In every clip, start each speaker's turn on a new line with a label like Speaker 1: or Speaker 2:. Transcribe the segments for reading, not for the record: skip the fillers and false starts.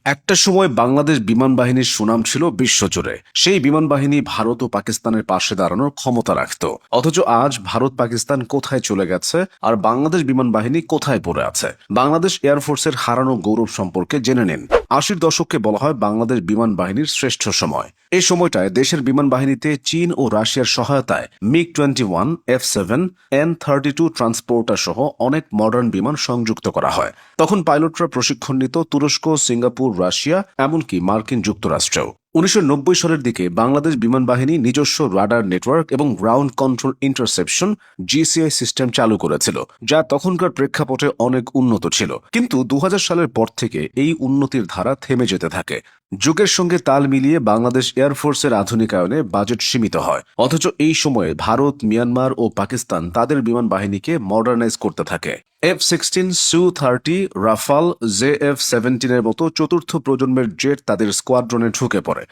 Speaker 1: একটা সময় বাংলাদেশ বিমান বাহিনীর সুনাম ছিল বিশ্বজুড়ে। সেই বিমান বাহিনী ভারত ও পাকিস্তানের পাশে দাঁড়ানোর ক্ষমতা রাখত। অথচ আজ ভারত পাকিস্তান কোথায় চলে গেছে আর বাংলাদেশ বিমান বাহিনী কোথায় পড়ে আছে? বাংলাদেশ এয়ারফোর্সের হারানো গৌরব সম্পর্কে জেনে নিন। ৮০ দশককে বলা হয় বাংলাদেশ বিমান বাহিনীর শ্রেষ্ঠ সময়। এই সময়টায় দেশের বিমান বাহিনীতে চীন ও রাশিয়ার সহায়তায় MiG-21, F-7, N-32 ট্রান্সপোর্টার সহ অনেক মডার্ন বিমান সংযুক্ত করা হয়। তখন পাইলটরা প্রশিক্ষণ নিত তুরস্ক, সিঙ্গাপুর, রাশিয়া, এমনকি মার্কিন যুক্তরাষ্ট্রেও। ১৯৯০ সালের দিকে বাংলাদেশ বিমান বাহিনী নিজস্ব রাডার নেটওয়ার্ক এবং ground control interception GCI system চালু করেছিল, যা তখনকার প্রেক্ষাপটে অনেক উন্নত ছিল। কিন্তু ২০০০ সালের পর থেকে এই উন্নতির ধারা থেমে যেতে থাকে। যুগের সঙ্গে তাল মিলিয়ে বাংলাদেশ এয়ারফোর্সের আধুনিকায়নে বাজেট সীমিত হয়। অথচ এই সময়ে ভারত, মিয়ানমার ও পাকিস্তান তাদের বিমান বাহিনীকে মডার্নাইজ করতে থাকে। F-16, Su-30, রাফাল, JF-17 এর মতো চতুর্থ প্রজন্মের জেট তাদের স্কোয়াড্রনে ঢুকে পড়ে।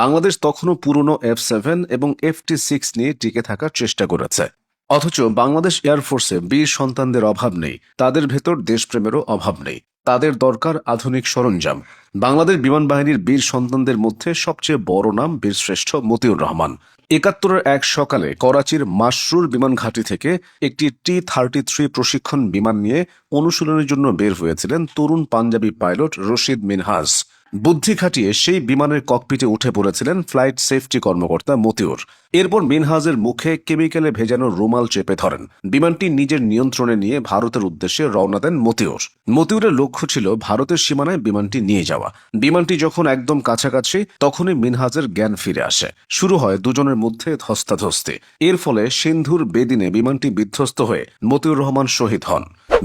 Speaker 1: বাংলাদেশ তখনও পুরনো F-7 এবং FT-6 নিয়ে টিকে থাকার চেষ্টা করেছে। অথচ বাংলাদেশ এয়ারফোর্সে বীর সন্তানদের অভাব নেই, তাদের ভেতর দেশপ্রেমেরও অভাব নেই। তাদের দরকার আধুনিক সরঞ্জাম। বাংলাদেশ বিমান বাহিনীর বীর সন্তানদের মধ্যে সবচেয়ে বড় নাম বীরশ্রেষ্ঠ মতিউর রহমান। ৭১-এর এক সকালে করাচির মাসরুর বিমান ঘাঁটি থেকে একটি T-33 প্রশিক্ষণ বিমান নিয়ে অনুশীলনের জন্য বের হয়েছিলেন তরুণ পাঞ্জাবি পাইলট রশিদ মিনহাজ। বুদ্ধি খাটিয়ে সেই বিমানের ককপিটে উঠে পড়েছিলেন ফ্লাইট সেফটি কর্মকর্তা মতিউর। এরপর মিনহাজের মুখে কেমিক্যালে ভেজানো রুমাল চেপে ধরেন। বিমানটি নিজের নিয়ন্ত্রণে নিয়ে ভারতের উদ্দেশ্যে রওনা দেন মতিউর। মতিউরের লক্ষ্য ছিল ভারতের সীমানায় বিমানটি নিয়ে যাওয়া। বিমানটি যখন একদম কাছাকাছি, তখনই মিনহাজের জ্ঞান ফিরে আসে। শুরু হয় দুজনের মধ্যে ধস্তাধস্তি। এর ফলে সিন্ধুর বেদিনে বিমানটি বিধ্বস্ত হয়ে মতিউর রহমান শহীদ হন।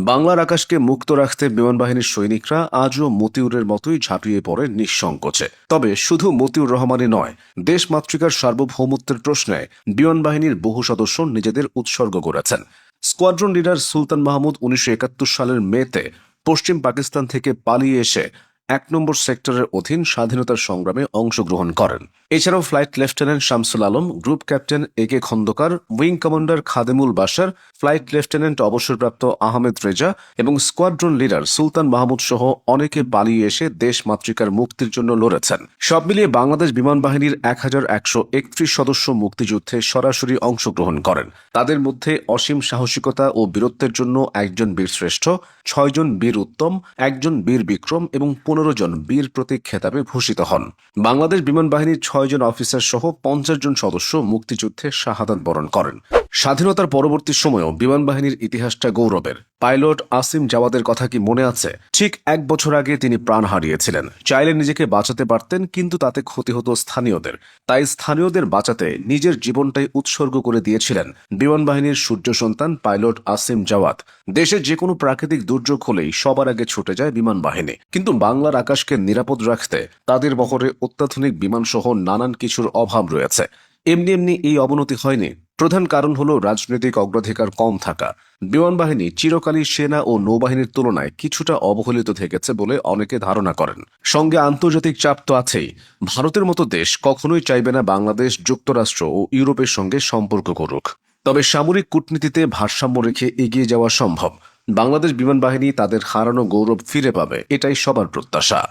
Speaker 1: বাংলার আকাশকে মুক্ত রাখতে বিমান বাহিনীর সৈনিকরা আজও মতিউরের মতোই ঝাঁপিয়ে পড়ে নিঃসংকোচে। তবে শুধু মতিউর রহমানই নয়, দেশমাতৃকার সার্বভৌমত্বের প্রশ্নে বিমান বাহিনীর বহু সদস্য নিজেদের উৎসর্গ করেছেন। স্কোয়াড্রন লিডার সুলতান মাহমুদ ১৯৭১ সালের মেতে পশ্চিম পাকিস্তান থেকে পালিয়ে এসে ১ নম্বর সেক্টরের অধীন স্বাধীনতার সংগ্রামে অংশগ্রহণ করেন। এছাড়াও flight lieutenant Shamsul Alam, group captain AK Khandakar, wing commander Khademul Bashar, flight lieutenant অবসরপ্রাপ্ত আহমেদ রেজা এবং স্কোয়াড্রন লিডার সুলতান মাহমুদ সহ অনেকে পালিয়ে এসে দেশ মাতৃকার মুক্তির জন্য লড়েছেন। সব মিলিয়ে বাংলাদেশ বিমান বাহিনীর ১১৩১ সদস্য মুক্তিযুদ্ধে সরাসরি অংশগ্রহণ করেন। তাদের মধ্যে অসীম সাহসিকতা ও বীরত্বের জন্য একজন বীরশ্রেষ্ঠ, ৬ জন বীর উত্তম, একজন বীর বিক্রম এবং ১৫ জন বীর প্রতীক খেতাবে ভূষিত হন। বাংলাদেশ বিমান বাহিনীর ৬ জন অফিসার সহ ৫০ জন সদস্য মুক্তিযুদ্ধে শাহাদাত বরণ করেন। স্বাধীনতার পরবর্তী সময়েও বিমান বাহিনীর ইতিহাসটা গৌরবের। পাইলট আসিম জাওয়াদের কথা কি মনে আছে? ঠিক ১ বছর আগে তিনি প্রাণ হারিয়েছিলেন। চাইলে নিজেকে বাঁচাতে পারতেন, কিন্তু তাতে ক্ষতি হতো স্থানীয়দের। তাই স্থানীয়দের বাঁচাতে নিজের জীবনটাই উৎসর্গ করে দিয়েছিলেন বিমান বাহিনীর সূর্য সন্তান পাইলট আসিম জাওয়াদ। দেশে যে কোনো প্রাকৃতিক দুর্যোগ হলেই সবার আগে ছুটে যায় বিমান বাহিনী। কিন্তু বাংলার আকাশকে নিরাপদ রাখতে তাদের বহরে অত্যাধুনিক বিমান সহ নানান কিছুর অভাব রয়েছে। এমনি এমনি এই অবনতি হয়নি। প্রধান কারণ হলো রাজনৈতিক অগ্রাধিকার কম থাকা। বিমান বাহিনী চিরকালই সেনা ও নৌবাহিনীর তুলনায় কিছুটা অবহেলিত থেকেছে বলে অনেকে ধারণা করেন। সঙ্গে আন্তর্জাতিক চাপ তো আছেই। ভারতের মতো দেশ কখনোই চাইবে না বাংলাদেশ যুক্তরাষ্ট্র ও ইউরোপের সঙ্গে সম্পর্ক করুক। তবে সামরিক কূটনীতিতে ভারসাম্য রেখে এগিয়ে যাওয়া সম্ভব। বাংলাদেশ বিমান বাহিনী তাদের হারানো গৌরব ফিরে পাবে, এটাই সবার প্রত্যাশা।